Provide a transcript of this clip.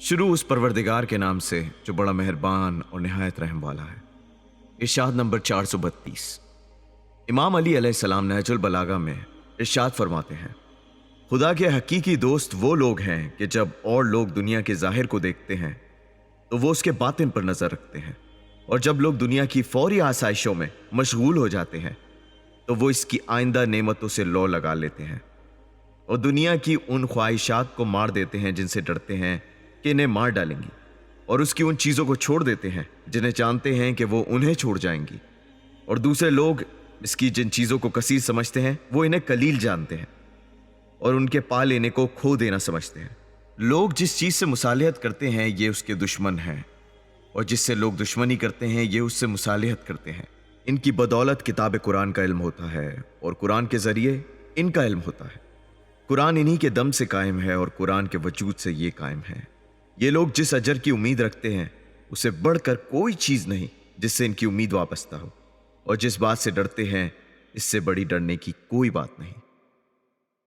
शुरू उस परवरदिगार के नाम से जो बड़ा मेहरबान और निहायत रहम वाला है। इरशाद नंबर 432। इमाम अली अलैहिस्सलाम नहजुल बलागा में इरशाद फरमाते हैं, खुदा के हकीकी दोस्त वो लोग हैं कि जब और लोग दुनिया के ज़ाहिर को देखते हैं तो वो उसके बातिन पर नज़र रखते हैं, और जब लोग दुनिया की फौरी आसाइशों में मशगूल हो जाते हैं तो वो इसकी आइंदा नेमतों से लौ लगा लेते हैं और दुनिया की उन ख्वाहिशात को मार देते हैं जिनसे डरते हैं कि इन्हें मार डालेंगी, और उसकी उन चीज़ों को छोड़ देते हैं जिन्हें जानते हैं कि वो उन्हें छोड़ जाएंगी, और दूसरे लोग इसकी जिन चीज़ों को कसीर समझते हैं वो इन्हें कलील जानते हैं और उनके पा लेने को खो देना समझते हैं। लोग जिस चीज़ से मुसालिहत करते हैं ये उसके दुश्मन हैं, और जिससे लोग दुश्मनी करते हैं ये उससे मुसालिहत करते हैं। इनकी बदौलत किताब कुरान का इल्म होता है और कुरान के ज़रिए इनका इल्म होता है। कुरान इन्हीं के दम से कायम है और कुरान के वजूद से ये कायम है। ये लोग जिस अजर की उम्मीद रखते हैं उसे बढ़कर कोई चीज़ नहीं जिससे इनकी उम्मीद वाबस्ता हो, और जिस बात से डरते हैं इससे बड़ी डरने की कोई बात नहीं।